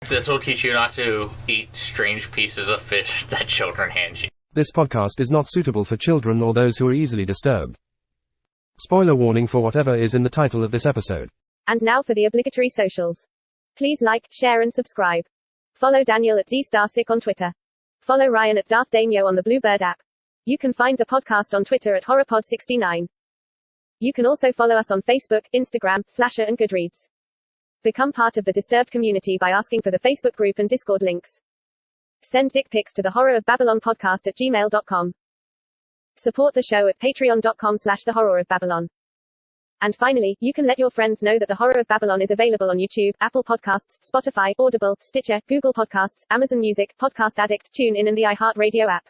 This will teach you not to eat strange pieces of fish that children hand you. This podcast is not suitable for children or those who are easily disturbed. Spoiler warning for whatever is in the title of this episode. And now for the obligatory socials. Please like, share and subscribe. Follow Daniel at DStarSick on Twitter. Follow Ryan at Darth Damio on the Bluebird app. You can find the podcast on Twitter at HorrorPod69. You can also follow us on Facebook, Instagram, Slasher and Goodreads. Become part of the Disturbed community by asking for the Facebook group and Discord links. Send dick pics to the Horror of Babylon podcast at gmail.com. Support the show at patreon.com/the Horror of Babylon. And finally, you can let your friends know that the Horror of Babylon is available on YouTube, Apple Podcasts, Spotify, Audible, Stitcher, Google Podcasts, Amazon Music, Podcast Addict, TuneIn and the iHeartRadio app.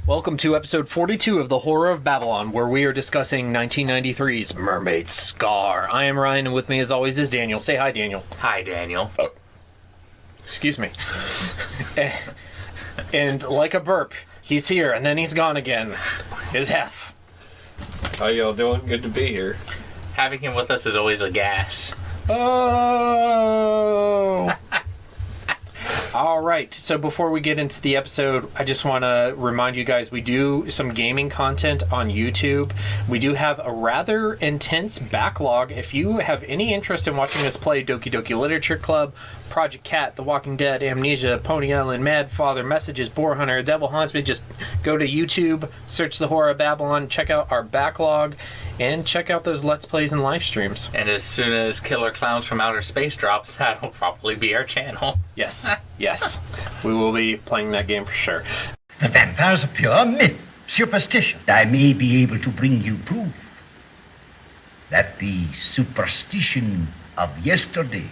Welcome to episode 42 of The Horror of Babylon, where we are discussing 1993's Mermaid Scar. I am Ryan, and with me as always is Daniel. Say hi, Daniel. Hi, Daniel. Excuse me. And like a burp, he's here, and then he's gone again. Is Hef. How y'all doing? Good to be here. Having him with us is always a gas. Oh! All right, so before we get into the episode, I just want to remind you guys we do some gaming content on YouTube. We do have a rather intense backlog. If you have any interest in watching us play Doki Doki Literature Club, Project Cat, The Walking Dead, Amnesia, Pony Island, Mad Father, Messages, Boar Hunter, Devil Haunts Me, just go to YouTube, search The Horror of Babylon, check out our backlog, and check out those Let's Plays and live streams. And as soon as Killer Clowns from Outer Space drops, that'll probably be our channel. Yes, yes. We will be playing that game for sure. The vampire's a pure myth, superstition. I may be able to bring you proof that the superstition of yesterday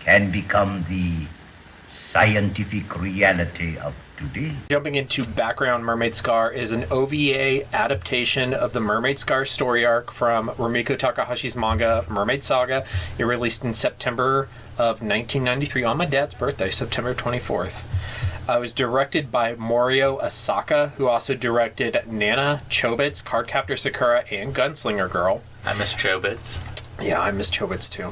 can become the scientific reality of today. Jumping into background, Mermaid Scar is an OVA adaptation of the Mermaid Scar story arc from Rumiko Takahashi's manga Mermaid Saga. It released in September of 1993 on my dad's birthday, September 24th. It was directed by Morio Asaka, who also directed Nana, Chobits, Cardcaptor Sakura, and Gunslinger Girl. I miss Chobits. Yeah, I miss Chobits too.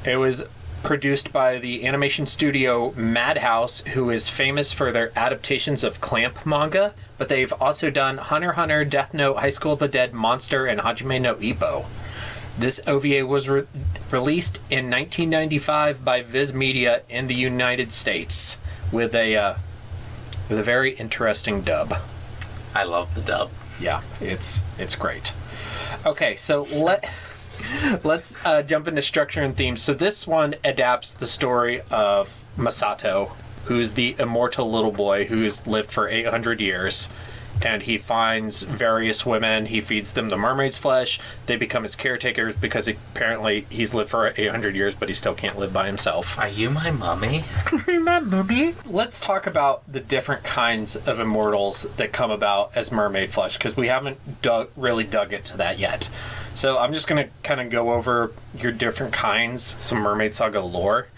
It was produced by the animation studio Madhouse, who is famous for their adaptations of Clamp manga, but they've also done Hunter x Hunter, Death Note, High School of the Dead, Monster, and Hajime no Ippo. This OVA was released in 1995 by Viz Media in the United States with a very interesting dub. I love the dub. Yeah, it's great. Okay, so let's jump into structure and themes. So this one adapts the story of Masato, who's the immortal little boy who's lived for 800 years. And he finds various women, he feeds them the mermaid's flesh, they become his caretakers because apparently he's lived for 800 years, but he still can't live by himself. Are you my mummy? My mummy? Let's talk about the different kinds of immortals that come about as mermaid flesh, because we haven't really dug into that yet. So I'm just going to kind of go over your different kinds, some Mermaid Saga lore,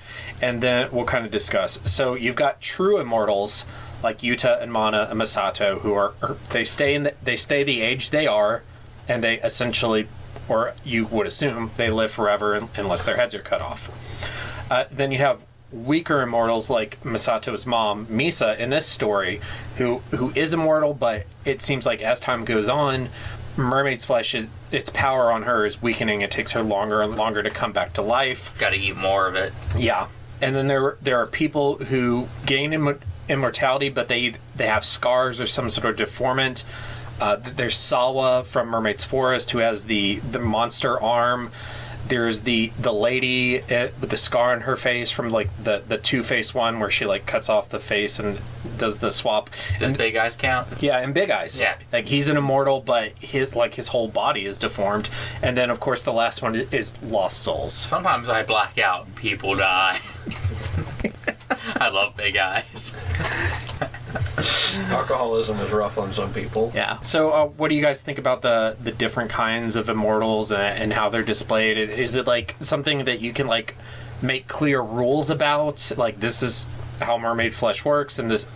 and then we'll kind of discuss. So you've got true immortals, like Yuta and Mana and Masato, who they stay the age they are, and they essentially, or you would assume, they live forever unless their heads are cut off. Then you have weaker immortals like Masato's mom, Misa, in this story, who is immortal, but it seems like as time goes on, mermaid's flesh, its power on her is weakening. It takes her longer and longer to come back to life. Gotta eat more of it. Yeah. And then there are people who gain immortality, but they have scars or some sort of deformment. There's Salwa from Mermaid's Forest, who has the monster arm. There's the lady with the scar on her face from like the Two-Face one where she like cuts off the face and does the swap. Does Big Eyes count? Yeah, and Big Eyes. Yeah. Like he's an immortal, but his whole body is deformed. And then of course the last one is Lost Souls. Sometimes I black out and people die. I love Big Eyes. Alcoholism is rough on some people. Yeah. So, what do you guys think about the different kinds of immortals and how they're displayed? Is it like something that you can like make clear rules about? Like this is how mermaid flesh works, and this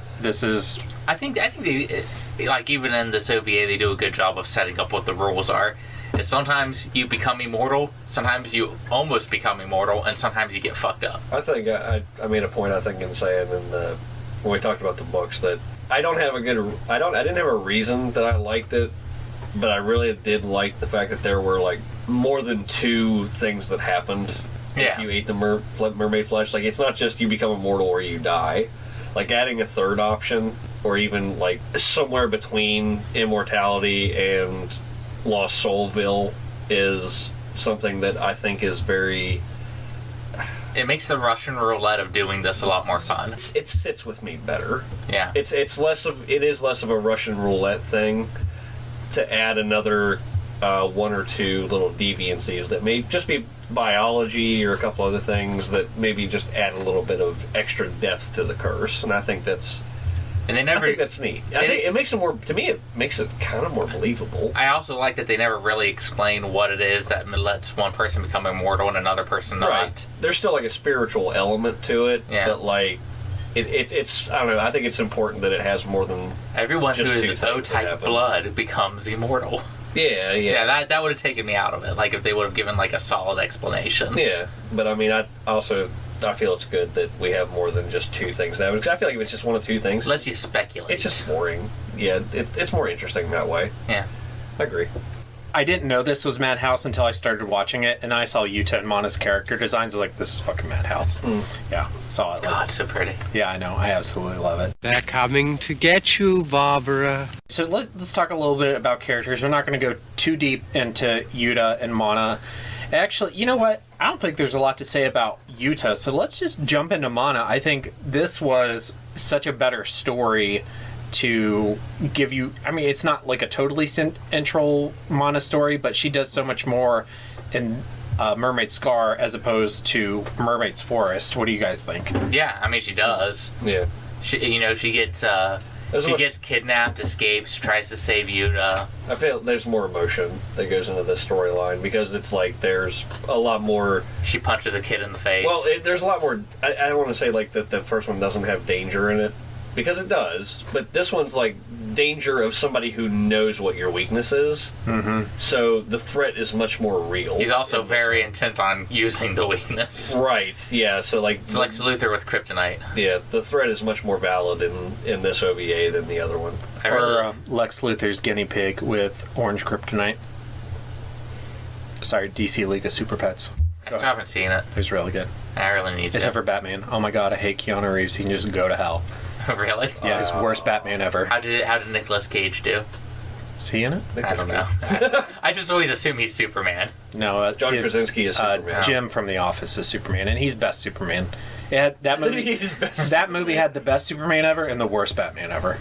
is. I think they, like, even in this OVA, they do a good job of setting up what the rules are. Is sometimes you become immortal, sometimes you almost become immortal, and sometimes you get fucked up. I think I made a point, I think, in saying when we talked about the books that I didn't have a reason that I liked it, but I really did like the fact that there were like more than two things that happened if you ate the mermaid flesh. Like it's not just you become immortal or you die. Like adding a third option, or even like somewhere between immortality and Lost Soulville, is something that I think is very. It makes the Russian roulette of doing this a lot more fun. It sits with me better. Yeah. It is less of a Russian roulette thing to add another one or two little deviancies that may just be biology or a couple other things that maybe just add a little bit of extra depth to the curse, and I think that's. And they never. I think that's neat. I think it makes it more. To me, it makes it kind of more believable. I also like that they never really explain what it is that lets one person become immortal and another person not. Right. There's still like a spiritual element to it, but like it's. I don't know. I think it's important that it has more than everyone who just is O-type blood becomes immortal. Yeah. That would have taken me out of it. Like if they would have given like a solid explanation. Yeah, but I mean, I feel it's good that we have more than just two things now. Because I feel like if it's just one or two things, Lets you speculate. it's just boring. Yeah, it's more interesting that way. Yeah. I agree. I didn't know this was Madhouse until I started watching it, and I saw Yuta and Mana's character designs. I was like, this is fucking Madhouse. Yeah, saw it. God, so pretty. Yeah, I know. I absolutely love it. They're coming to get you, Barbara. So let's talk a little bit about characters. We're not going to go too deep into Yuta and Mana. Actually, you know what? I don't think there's a lot to say about Yuta, so let's just jump into Mana. I think this was such a better story to give you. I mean, it's not like a totally central Mana story, but she does so much more in Mermaid Scar as opposed to Mermaid's Forest. What do you guys think? Yeah, I mean, she does. Yeah. She gets kidnapped, escapes, tries to save Yuta. I feel there's more emotion that goes into this storyline because it's like there's a lot more. She punches a kid in the face. Well, there's a lot more. I don't want to say like that the first one doesn't have danger in it, because it does, but this one's like danger of somebody who knows what your weakness is. Mm-hmm. So the threat is much more real. He's also very intent on using the weakness. Right, yeah, so like... It's like Luthor with kryptonite. Yeah, the threat is much more valid in this OVA than the other one. Or Lex Luthor's guinea pig with orange kryptonite. Sorry, DC League of Super Pets. I still haven't seen it. It was really good. I really need to. Except for Batman. Oh my god, I hate Keanu Reeves. He can just go to hell. Really? Yeah, he's worst Batman ever. How did Nicolas Cage do? Is he in it? I don't know. I just always assume he's Superman. No, John Krasinski is Superman. Jim from The Office is Superman, and he's best Superman. That movie. That movie had the best Superman ever and the worst Batman ever.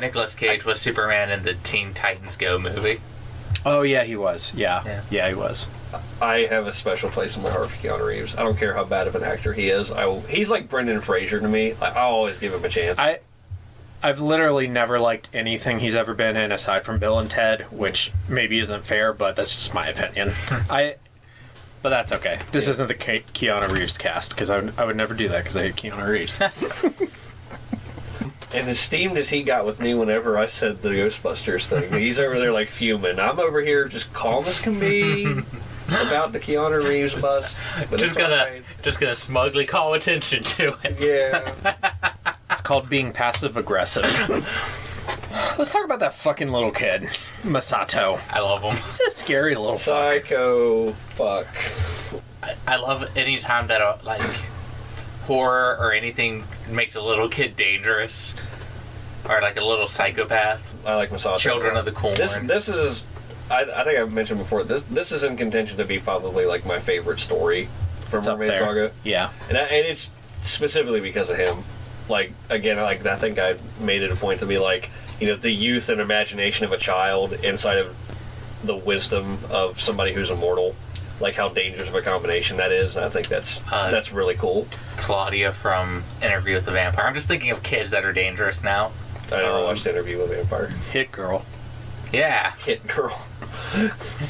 Nicolas Cage was Superman in the Teen Titans Go movie. Oh yeah, he was. Yeah, he was. I have a special place in my heart for Keanu Reeves. I don't care how bad of an actor he is. He's like Brendan Fraser to me. I'll always give him a chance. I've literally never liked anything he's ever been in aside from Bill and Ted, which maybe isn't fair, but that's just my opinion. But that's okay. This isn't the Keanu Reeves cast, because I would never do that because I hate Keanu Reeves. And as steamed as he got with me whenever I said the Ghostbusters thing, he's over there like fuming. I'm over here just calm as can be about the Keanu Reeves bust. But just gonna smugly call attention to it. Yeah. It's called being passive aggressive. Let's talk about that fucking little kid, Masato. I love him. He's a scary little Psycho fuck. I love any time that horror or anything makes a little kid dangerous, or like a little psychopath. I like Masato. Children of the Corn. This is I think I've mentioned before, this is in contention to be probably like my favorite story from It's up Mermaid there. Saga. Yeah. And it's specifically because of him. Like, again, like I think I made it a point to be like, you know, the youth and imagination of a child inside of the wisdom of somebody who's immortal. Like how dangerous of a combination that is, and I think that's really cool. Claudia from Interview with the Vampire. I'm just thinking of kids that are dangerous now. I never watched Interview with a Vampire. Hit Girl. Yeah, Hit Girl.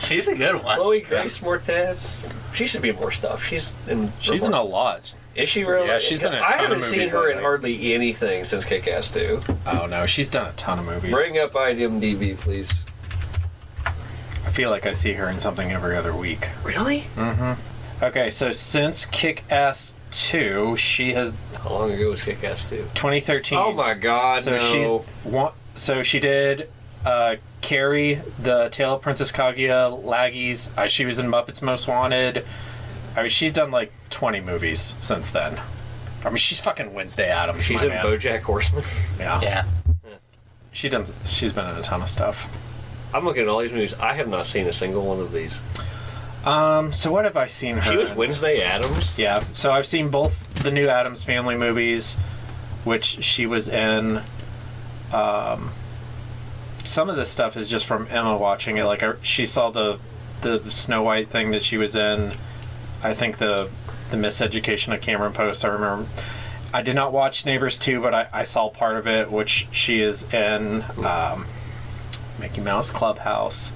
she's a good one. Chloe Grace Moretz. She should be in more stuff. She's in a lot. Is she really? Yeah, she's been in a I ton of haven't seen movies her in lately. hardly anything since Kick-Ass 2. Oh no, she's done a ton of movies. Bring up IMDb, please. I feel like I see her in something every other week. Really? Okay, so since Kick-Ass 2, she has How long ago was Kick-Ass 2? 2013. Oh my God! So no. she did Carrie, The Tale of Princess Kaguya, Laggies. She was in Muppets Most Wanted. I mean, she's done like 20 movies since then. I mean, she's fucking Wednesday Addams. She's my in man. BoJack Horseman. Yeah. Yeah. She's been in a ton of stuff. I'm looking at all these movies. I have not seen a single one of these. So what have I seen her She was in? Wednesday Addams. Yeah. So I've seen both the new Addams Family movies, which she was in. Some of this stuff is just from Emma watching it. Like she saw the Snow White thing that she was in. I think the Miseducation of Cameron Post. I remember. I did not watch Neighbors 2, but I saw part of it, which she is in Mickey Mouse Clubhouse.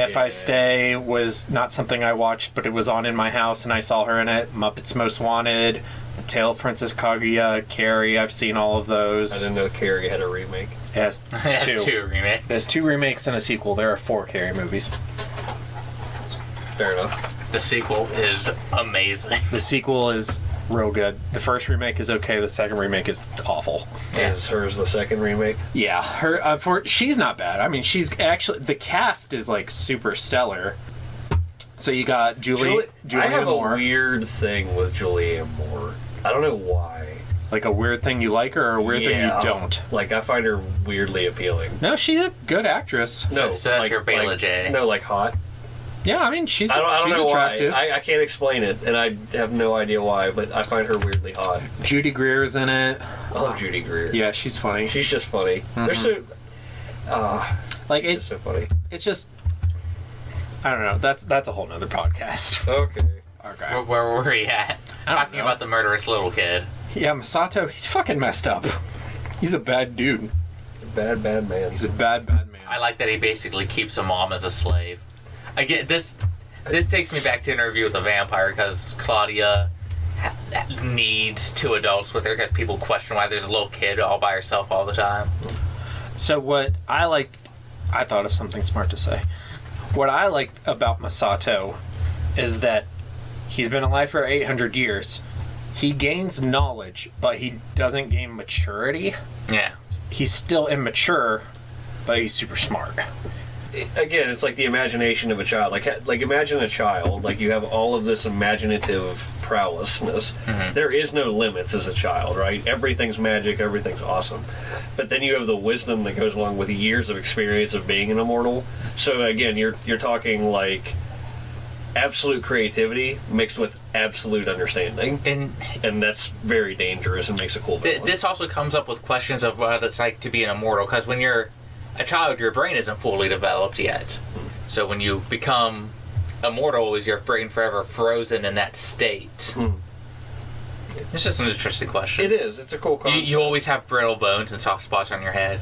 If I Stay was not something I watched, but it was on in my house, and I saw her in it. Muppets Most Wanted, The Tale of Princess Kaguya, Carrie. I've seen all of those. I didn't know Carrie had a remake. It has It has two remakes. There's 2 remakes and a sequel. There are 4 Carrie movies. Fair enough. The sequel is amazing. The sequel is real good. The first remake is okay. The second remake is awful. Yeah. Is hers the second remake? Yeah, her she's not bad. I mean, she's actually, the cast is like super stellar. So you got I Julianne have Moore. a weird thing with Julianne Moore. I don't know why. Like a weird thing you like her, or a weird thing you don't. Like, I find her weirdly appealing. No, she's a good actress. So that's like, your Bela J. No, like hot. Yeah, I mean, she's I don't know attractive. why. I can't explain it, and I have no idea why, but I find her weirdly hot. Judy Greer's in it. I love Judy Greer. Yeah, she's funny. She's just funny. They're so... Like It's so funny. it's just, I don't know. That's a whole nother podcast. Okay. Okay. Where were we at? I don't Talking know. about the murderous little kid. Yeah, Masato, he's fucking messed up. He's a bad dude. Bad man. He's a bad man. I like that he basically keeps a mom as a slave. I get this. This takes me back to Interview with the Vampire, because Claudia needs 2 adults with her, because people question why there's a little kid all by herself all the time. So what I liked, I thought of something smart to say. What I liked about Masato is that he's been alive for 800 years. He gains knowledge, but he doesn't gain maturity. Yeah. He's still immature, but he's super smart. Again, it's like the imagination of a child. Like imagine a child. Like, you have all of this imaginative prowessness. Mm-hmm. There is no limits as a child, right? Everything's magic. Everything's awesome. But then you have the wisdom that goes along with years of experience of being an immortal. So again, you're talking like absolute creativity mixed with absolute understanding, and that's very dangerous and makes a cool balance. This also comes up with questions of what it's like to be an immortal, because when you're a child, your brain isn't fully developed yet. So when you become immortal, is your brain forever frozen in that state? It's just an interesting question. It is. It's a cool concept. You always have brittle bones and soft spots on your head,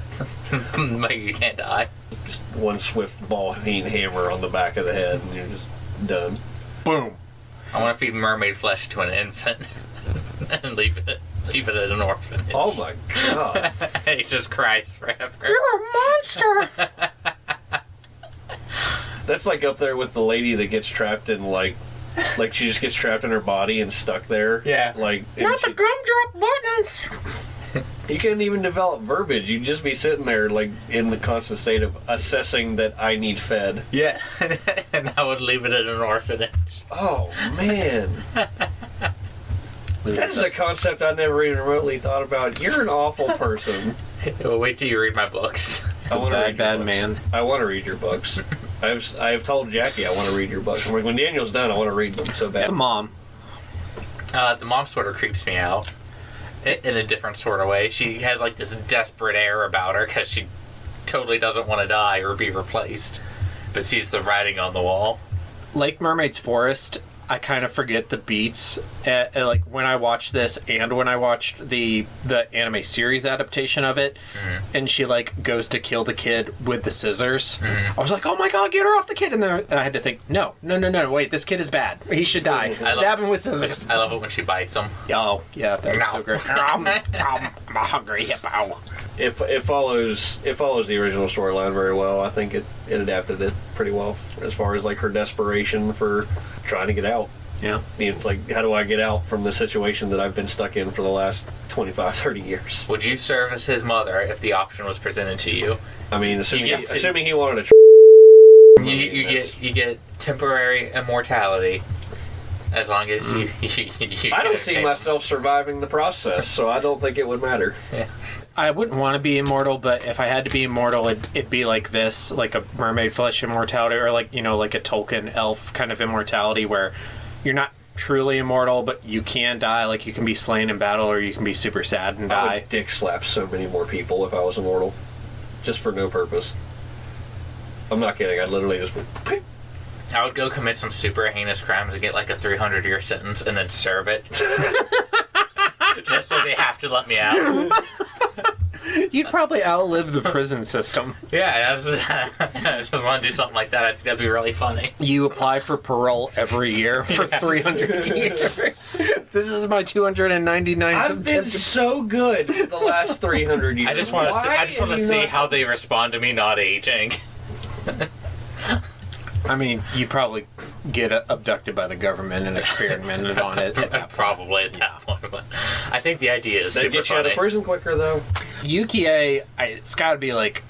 but you can't die. Just one swift ball-being hammer on the back of the head, and you're just done. Boom. I want to feed mermaid flesh to an infant and leave it at an orphanage. Oh my god. He just cries forever. You're a monster! That's like up there with the lady that gets trapped in like she just gets trapped in her body and stuck there. Yeah. Like, Not the gumdrop buttons! you couldn't even develop verbiage. You'd just be sitting there like in the constant state of assessing that I need fed. Yeah. And I would leave it at an orphanage. Oh man. That is a concept I never even remotely thought about. You're an awful person. Well, wait till you read my books. He's a bad man. I want to read your books. I've told Jackie I want to read your books. I'm like, when Daniel's done, I want to read them so bad. The mom. The mom sort of creeps me out in a different sort of way. She has like this desperate air about her because she totally doesn't want to die or be replaced, but sees the writing on the wall. Like Mermaid's Forest, I kind of forget the beats. Like when I watched this and when I watched the anime series adaptation of it, and she like goes to kill the kid with the scissors, I was like, oh my god, get her off the kid! And I had to think, no, wait, this kid is bad. He should die. Stab him with scissors. I love it when she bites him. Oh yeah, that's so great. I'm a hungry hippo. It follows the original storyline very well. I think it adapted it pretty well as far as like her desperation for trying to get out. Yeah. It's like, how do I get out from the situation that I've been stuck in for the last 25, 30 years? Would you serve as his mother if the option was presented to you? I mean, assuming he wanted to. You get temporary immortality as long as you I don't see myself surviving the process, so I don't think it would matter. Yeah. I wouldn't want to be immortal, but if I had to be immortal, it'd be like this, like a mermaid flesh immortality, or like, like a Tolkien elf kind of immortality where you're not truly immortal, but you can die. Like you can be slain in battle, or you can be super sad and die. I would dick slap so many more people if I was immortal, just for no purpose. I'm not kidding. I'd literally just. I would go commit some super heinous crimes and get like a 300-year sentence and then serve it. Just so they have to let me out. You'd probably outlive the prison system. Yeah, I just want to do something like that. I think that'd be really funny. You apply for parole every year for 300 years. This is my 299th I've been so good for the last 300 years. I just want to see how they respond to me not aging. I mean, you probably get abducted by the government and experimented on it at that Probably at that point, but I think the idea is They super get you funny. out of prison quicker, though. Yukie, it's got to be like,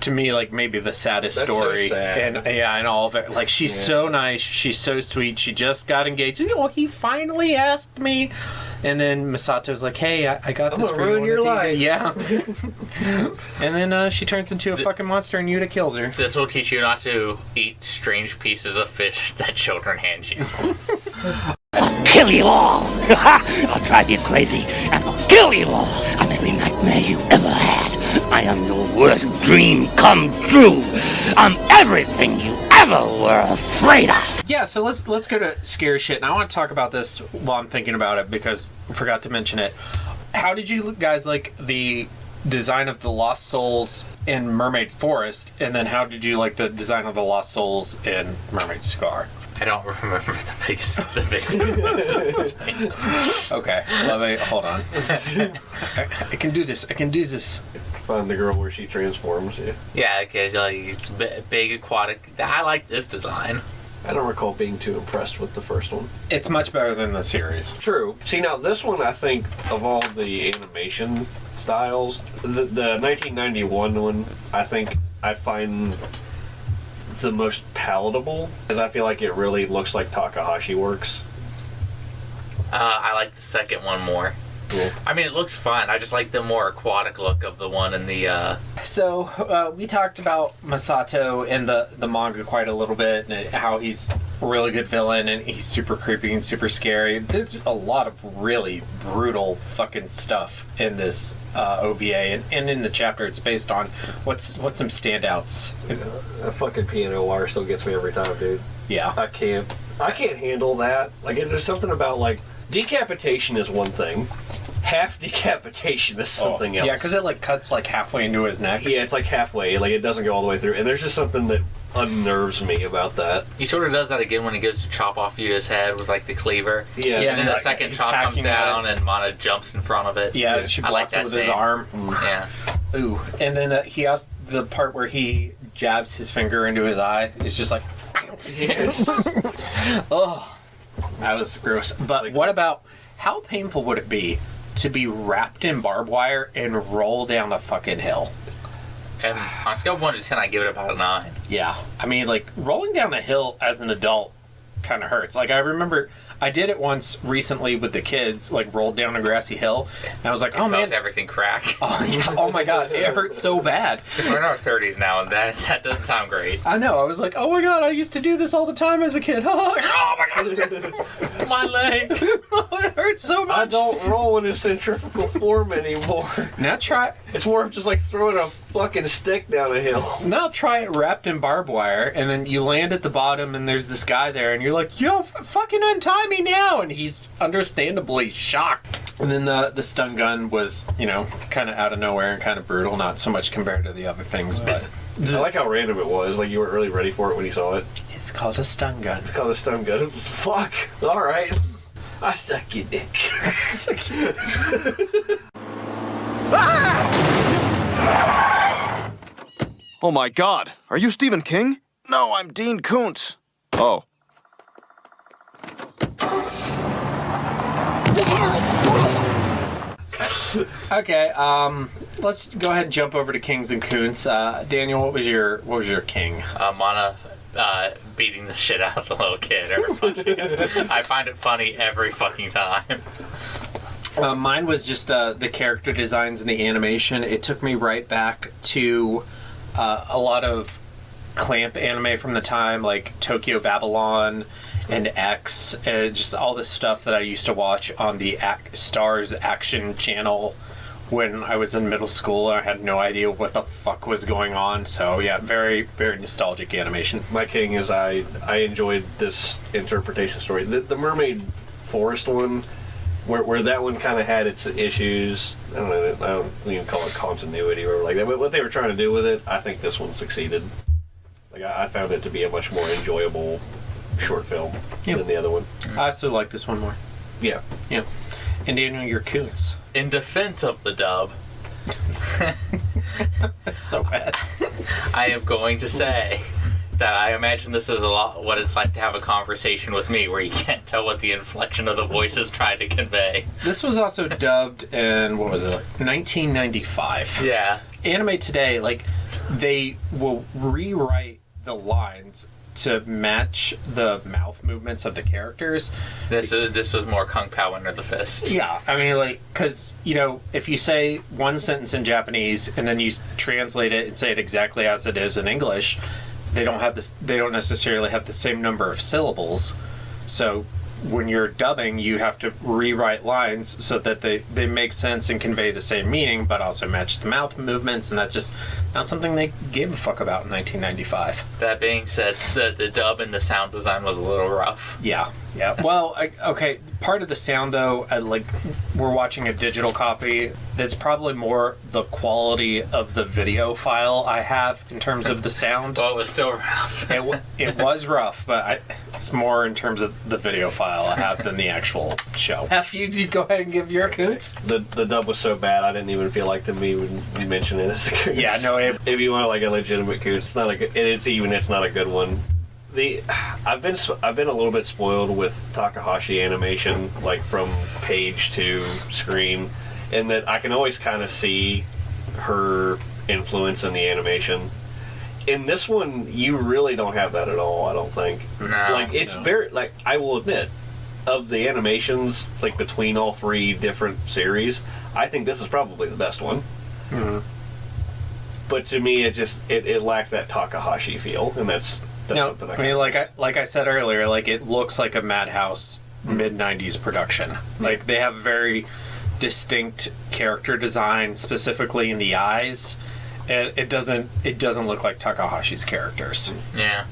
to me, like maybe the saddest That's story, so sad. and all of it. Like she's so nice, she's so sweet. She just got engaged. He finally asked me, and then Misato's like, "Hey, I got I'm this gonna for you. ruin your Wanna life." do-" Yeah. And then she turns into a fucking monster, and Yuta kills her. This will teach you not to eat strange pieces of fish that children hand you. Kill you all! I'll drive you crazy, and I'll kill you all! I'm every nightmare you ever had. I am your worst dream come true. I'm everything you ever were afraid of. Yeah, so let's go to scary shit, and I want to talk about this while I'm thinking about it because I forgot to mention it. How did you guys like the design of the Lost Souls in Mermaid Forest, and then how did you like the design of the Lost Souls in Mermaid Scar? I don't remember the base. Okay, let me hold on. I can do this. Find the girl where she transforms, yeah. Yeah, okay, so like it's big aquatic. I like this design. I don't recall being too impressed with the first one. It's much better than the series. True. See, now this one, I think, of all the animation styles, the 1991 one, I think I find the most palatable, because I feel like it really looks like Takahashi works. I like the second one more. Yeah. I mean, it looks fun. I just like the more aquatic look of the one in the. So we talked about Masato in the manga quite a little bit, and how he's a really good villain, and he's super creepy and super scary. There's a lot of really brutal fucking stuff in this OVA, and in the chapter it's based on. What's some standouts? That fucking piano wire still gets me every time, dude. Yeah. I can't handle that. Like, there's something about, like, decapitation is one thing. Half decapitation is something else. Yeah, because it like cuts like halfway into his neck. Yeah, it's like halfway. Like, it doesn't go all the way through. And there's just something that unnerves me about that. He sort of does that again when he goes to chop off Yuta's head with like the cleaver. Yeah. And then the like, second he's chop comes hacking down and Mana jumps in front of it. Yeah, she I like blocks it that with his scene. arm. Yeah. Ooh, and then he has the part where he jabs his finger into his eye. It's just like, oh, that was gross. But what about, how painful would it be to be wrapped in barbed wire and roll down a fucking hill? And on a scale of 1 to 10, I give it about a 9. Yeah, I mean, like rolling down a hill as an adult kind of hurts. Like, I remember I did it once recently with the kids, like rolled down a grassy hill, and I was like, "Oh man, everything crack." Oh yeah, oh my god, it hurt so bad. We're in our 30s now, and that doesn't sound great. I know. I was like, "Oh my god, I used to do this all the time as a kid." Oh my god, my leg, it hurts so much. I don't roll in a centrifugal form anymore. Now try. It's more of just like throwing a fucking stick down a hill. Now try it wrapped in barbed wire, and then you land at the bottom, and there's this guy there, and you're like, "Yo, fucking untie me now!" And he's understandably shocked. And then the stun gun was, kind of out of nowhere and kind of brutal, not so much compared to the other things, but I like how random it was. Like, you weren't really ready for it when you saw it. It's called a stun gun. It's called a stun gun. Fuck. All right. I suck your dick. Oh my god, are you Stephen King? No, I'm Dean Koontz. Oh. Okay, let's go ahead and jump over to Kings and Koontz. Daniel, what was your king? Mana beating the shit out of the little kid or punching him. I find it funny every fucking time. Mine was just the character designs and the animation. It took me right back to a lot of Clamp anime from the time, like Tokyo Babylon and X, just all this stuff that I used to watch on the Stars Action channel when I was in middle school. I had no idea what the fuck was going on. So yeah, very, very nostalgic animation. My king is I enjoyed this interpretation story. The Mermaid Forest one, where that one kind of had its issues. I don't even call it continuity or like that. But what they were trying to do with it, I think this one succeeded. Like, I found it to be a much more enjoyable short film than the other one. I still like this one more. Yeah. Yeah. And Daniel, your Koontz. In defense of the dub, so bad. I am going to say that I imagine this is a lot what it's like to have a conversation with me where you can't tell what the inflection of the voice is trying to convey. This was also dubbed in, what was it, 1995. Yeah. Anime today, like, they will rewrite the lines to match the mouth movements of the characters. This was more Kung Pao under the fist. Yeah, I mean, like, because, if you say one sentence in Japanese and then you translate it and say it exactly as it is in English, they don't necessarily have the same number of syllables. So when you're dubbing, you have to rewrite lines so that they make sense and convey the same meaning, but also match the mouth movements, and that's just not something they gave a fuck about in 1995. That being said, the dub and the sound design was a little rough. Yeah. Well, okay, part of the sound, though, we're watching a digital copy. That's probably more the quality of the video file I have in terms of the sound. Well, it was still rough. It was rough, but it's more in terms of the video file I have than the actual show. Have you go ahead and give your Koontz? The dub was so bad, I didn't even feel like to me would mention it as a Koontz. Yeah, no. If you want like a legitimate Koontz, it's not a good. It's not a good one. I've been a little bit spoiled with Takahashi animation, like from page to screen, in that I can always kind of see her influence in the animation. In this one, you really don't have that at all. I don't think. Very like, I will admit, of the animations like between all three different series, I think this is probably the best one. Mm-hmm. But to me, it lacked that Takahashi feel, and that's something I mean, like I said earlier, like, it looks like a Madhouse mid-90s production. Like, they have very distinct character design, specifically in the eyes. It doesn't look like Takahashi's characters. Yeah.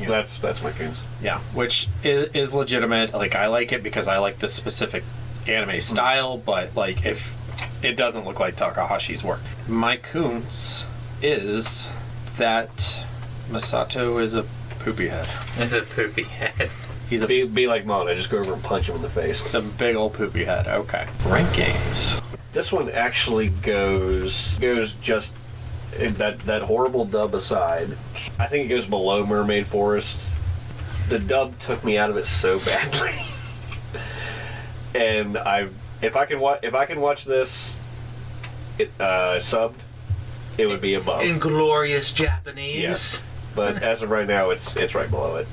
That's my Koontz. Yeah, which is legitimate. Like, I like it because I like this specific anime style, but like, if it doesn't look like Takahashi's work. My Koontz is that Masato is a poopy head. It's a poopy head. He's be like Mana, just go over and punch him in the face. It's a big old poopy head. Okay. Rankings. This one actually goes just that horrible dub aside. I think it goes below Mermaid Forest. The dub took me out of it so badly, and if I can watch this subbed, it would be above. Inglorious Japanese. Yes. But as of right now, it's right below it.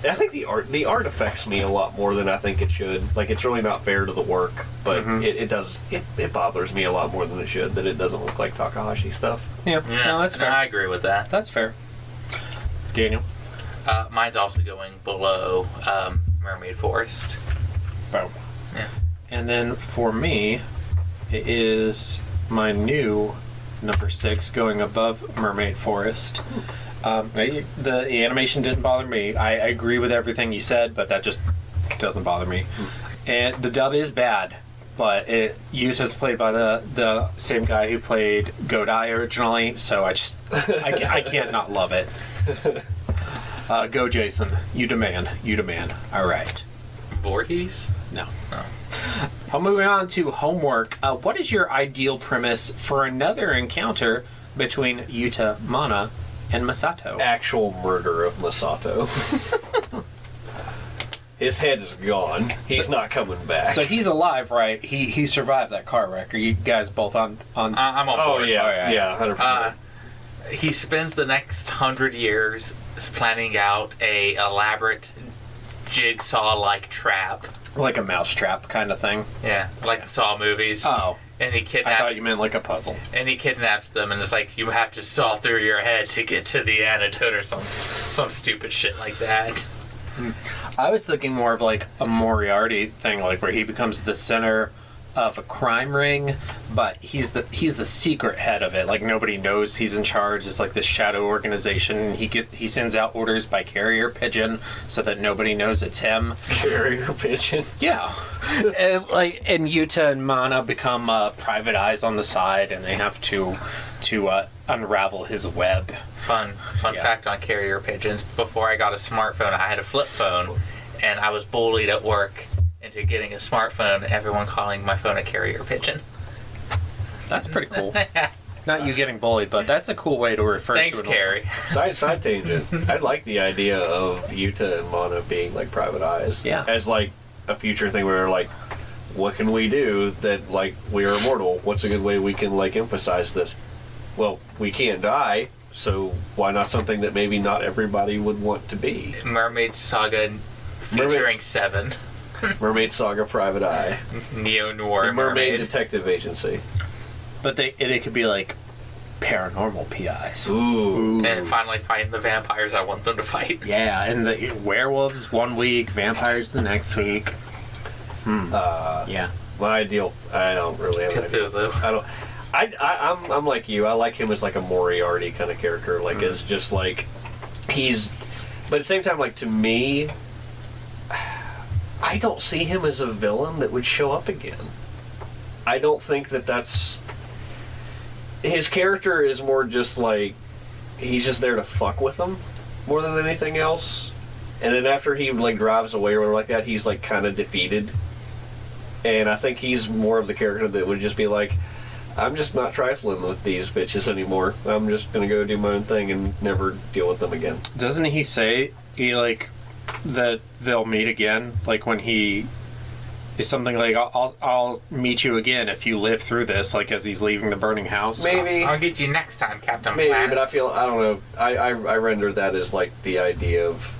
I think the art affects me a lot more than I think it should. Like, it's really not fair to the work, but it bothers me a lot more than it should that it doesn't look like Takahashi stuff. Yeah, no, that's fair. I agree with that. That's fair. Daniel? Mine's also going below Mermaid Forest. Boom. Yeah. And then for me, it is my new number 6 going above Mermaid Forest. The animation didn't bother me. I agree with everything you said, but that just doesn't bother me. And the dub is bad, but Yuta's played by the same guy who played Godai originally, so I can't not love it. Go Jason, you demand. All right. Voorhees? No. Moving on to homework. What is your ideal premise for another encounter between Yuta, Mana, and Masato? Actual murder of Masato. His head is gone. He's not coming back. So he's alive, right? He survived that car wreck. Are you guys both on? I'm on board. Oh yeah, 100%. He spends the next 100 years planning out a elaborate jigsaw-like trap. Like a mousetrap kind of thing. Yeah, like the Saw movies. Oh. And he kidnaps. I thought you meant like a puzzle. And he kidnaps them, and it's like you have to saw through your head to get to the antidote or some stupid shit like that. I was thinking more of like a Moriarty thing, like where he becomes the center of a crime ring, but he's the secret head of it. Like nobody knows he's in charge. It's like this shadow organization. He sends out orders by carrier pigeon so that nobody knows it's him. Carrier pigeon. Yeah, and Yuta and Mana become private eyes on the side, and they have to unravel his web. Fun fact on carrier pigeons. Before I got a smartphone, I had a flip phone, and I was bullied at work into getting a smartphone, everyone calling my phone a carrier pigeon. That's pretty cool. Not you getting bullied, but that's a cool way to refer to it. Thanks, Carrie. Side tangent. I like the idea of Yuta and Mana being like private eyes. Yeah. As like a future thing where like, what can we do that like we are immortal? What's a good way we can like emphasize this? Well, we can't die, so why not something that maybe not everybody would want to be? Mermaid Saga featuring Seven. Mermaid Saga Private Eye. Neo-noir The Mermaid Detective Agency. But they could be like paranormal PIs. Ooh. And finally fighting the vampires I want them to fight. Yeah, and the werewolves 1 week, vampires the next week. Yeah. My ideal, I don't really have an idea. Cthulhu. I'm like you. I like him as like a Moriarty kind of character. Like as just like but at the same time, like to me, I don't see him as a villain that would show up again. I don't think that's his character is more just like he's just there to fuck with them more than anything else. And then after he like drives away or whatever like that, he's like kind of defeated. And I think he's more of the character that would just be like, I'm just not trifling with these bitches anymore. I'm just gonna go do my own thing and never deal with them again. Doesn't he say that they'll meet again? Like when he is something like, I'll meet you again if you live through this. Like as he's leaving the burning house. Maybe I'll get you next time, Captain Maybe, Planet. but I don't know. I render that as like the idea of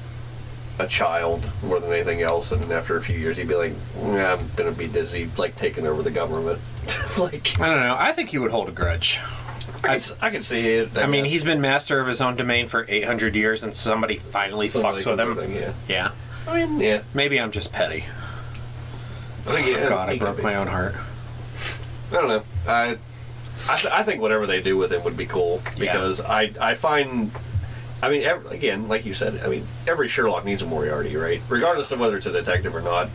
a child more than anything else, and after a few years he'd be like, I'm gonna be busy like taking over the government. Like I don't know. I think he would hold a grudge. I can see it. I mean, he's been master of his own domain for 800 years, and somebody finally fucks with him. Yeah. I mean, yeah. Maybe I'm just petty. God, I broke my own heart. I don't know. I think whatever they do with him would be cool because I find. I mean, again, like you said, I mean, every Sherlock needs a Moriarty, right? Regardless of whether it's a detective or not,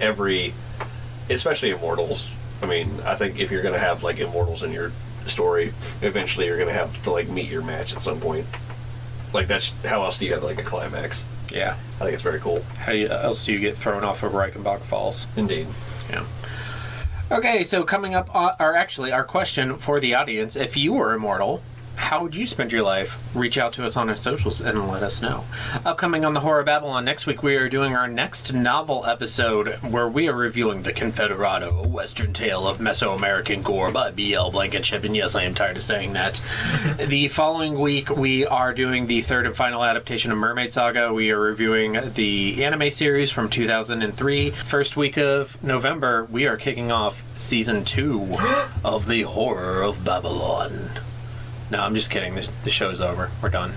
especially Immortals. I mean, I think if you're going to have, like, Immortals in your story, eventually you're going to have to, like, meet your match at some point. Like, that's, how else do you have, like, a climax? Yeah. I think it's very cool. How else do you get thrown off of Reichenbach Falls? Indeed. Yeah. Okay, so coming up, our question for the audience, if you were immortal, How would you spend your life? Reach out to us on our socials and let us know. Upcoming on the Horror of Babylon next week, we are doing our next novel episode where we are reviewing The Confederado, a Western tale of Mesoamerican gore by B.L. Blankenship. And yes, I am tired of saying that. The following week, we are doing the third and final adaptation of Mermaid Saga. We are reviewing the anime series from 2003. First week of November, we are kicking off season 2 of The Horror of Babylon. No, I'm just kidding. The show's over. We're done.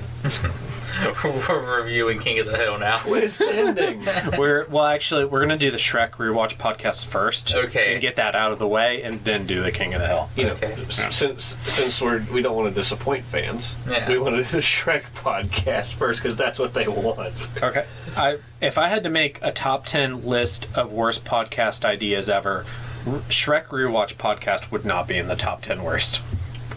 We're reviewing King of the Hill now. Twist ending. We're gonna do the Shrek rewatch podcast first. Okay. And get that out of the way, and then do the King of the Hill. You know, Okay. since we don't want to disappoint fans, Yeah. we want to do the Shrek podcast first because that's what they want. Okay. If I had to make a top 10 list of worst podcast ideas ever, Shrek rewatch podcast would not be in the top 10 worst.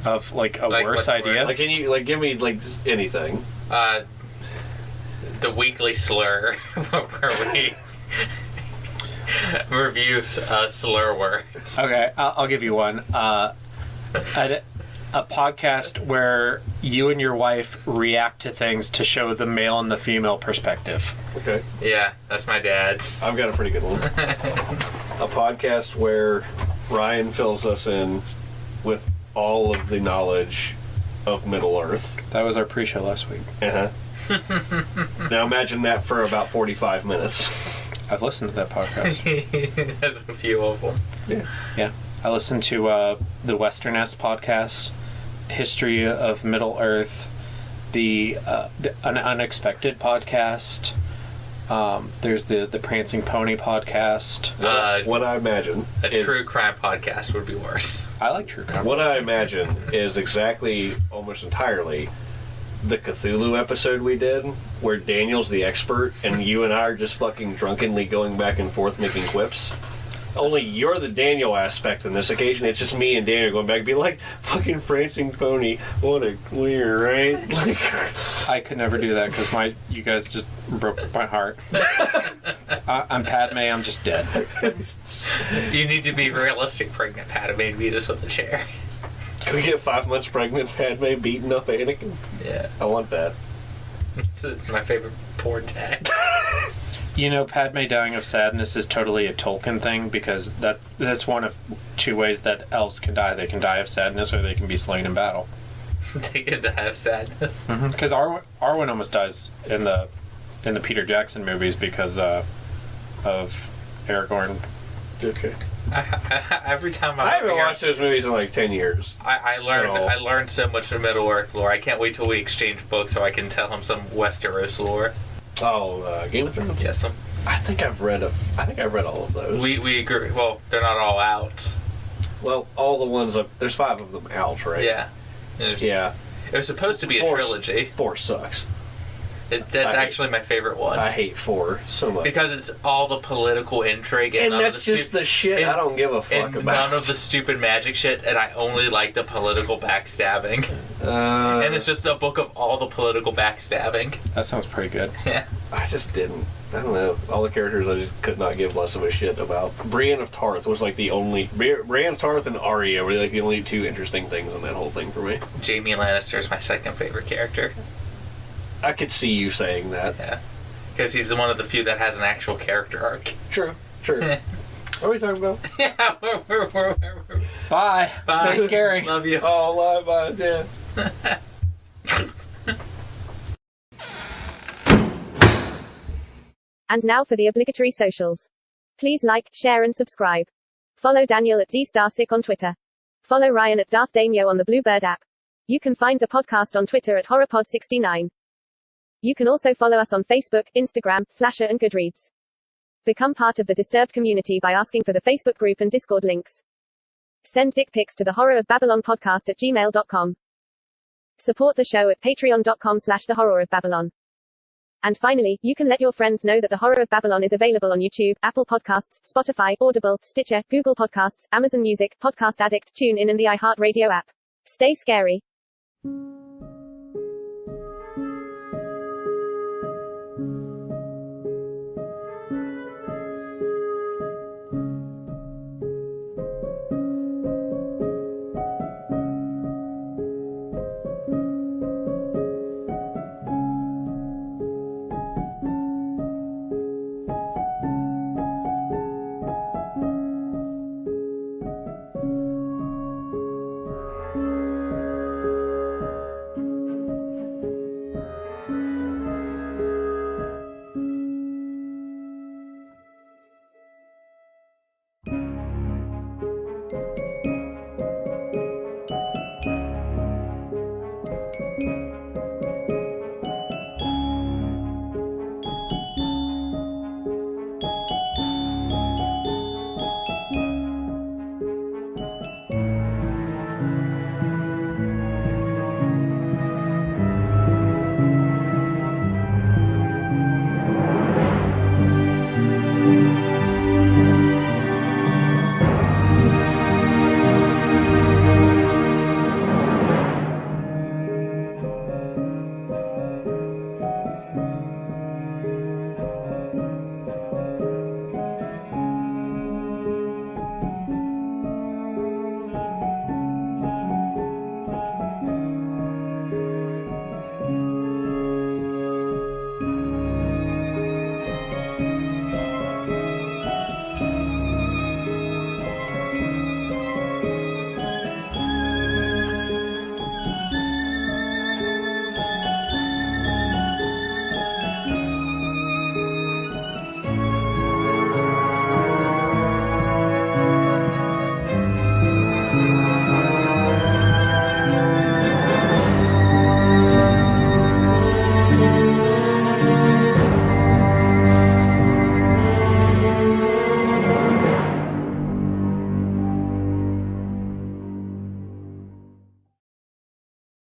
Of like a Like, worst what's idea. worst? Like, can you give me anything? The weekly slur, where we review slur words. Okay, I'll give you one. A podcast where you and your wife react to things to show the male and the female perspective. Okay, Yeah, that's my dad's. I've got a pretty good one. A podcast where Ryan fills us in with all of the knowledge of Middle Earth. That was our pre-show last week. Uh-huh. Now imagine that for about 45 minutes. I've listened to that podcast. There's a few of them. Yeah. I listened to the Westernest podcast, History of Middle Earth, an Unexpected podcast. There's the Prancing Pony podcast. What I imagine A is, true crime podcast would be worse. I like true crime. What I imagine is exactly, almost entirely, the Cthulhu episode we did, where Daniel's the expert and you and I are just fucking drunkenly going back and forth making quips. Only you're the Daniel aspect in this occasion. It's just me and Daniel going back and be like, fucking Prancing Pony, what a queer, right? Like, I could never do that because you guys just broke my heart. I'm Padme. I'm just dead. You need to be realistic, pregnant Padme, and beat us with a chair. can we get 5 months pregnant Padme beating up Anakin? Yeah. I want that. This is my favorite porn tag. You know, Padme dying of sadness is totally a Tolkien thing because that's one of 2 ways that elves can die. They can die of sadness or they can be slain in battle. They get to have sadness. Because Arwen almost dies in the Peter Jackson movies because of Aragorn. Okay. Every time I haven't watched those movies in like 10 years. I learned so much of Middle Earth lore. I can't wait till we exchange books so I can tell him some Westeros lore. Oh, Game of Thrones? Yes, I think I've read all of those. we agree. Well, they're not all out. Well, all the ones there's 5 of them out, right? Yeah. Yeah. It was supposed to be a trilogy. 4 sucks. That's actually my favorite one. I hate 4 so much. Because it's all the political intrigue and none that's of the just the shit I don't give a fuck about. None of the stupid magic shit, and I only like the political backstabbing. And it's just a book of all the political backstabbing. That sounds pretty good. Yeah. I just didn't. I don't know. All the characters I just could not give less of a shit about. Brienne of Tarth was like the only... Brienne of Tarth and Arya were like the only 2 interesting things in that whole thing for me. Jaime Lannister is my second favorite character. I could see you saying that. Yeah. Because he's the one of the few that has an actual character arc. True. What are we talking about? Yeah, Bye. Bye. Stay scary. Love you. Oh, bye, yeah. And now for the obligatory socials. Please like, share and subscribe. Follow Daniel at DStarSick on Twitter. Follow Ryan at Darth Damio on the Bluebird app. You can find the podcast on Twitter at HorrorPod69. You can also follow us on Facebook, Instagram, Slasher and Goodreads. Become part of the Disturbed community by asking for the Facebook group and Discord links. Send dick pics to the Horror of Babylon podcast at gmail.com. Support the show at patreon.com/the Horror of Babylon. And finally, you can let your friends know that the Horror of Babylon is available on YouTube, Apple Podcasts, Spotify, Audible, Stitcher, Google Podcasts, Amazon Music, Podcast Addict, TuneIn and the iHeartRadio app. Stay scary.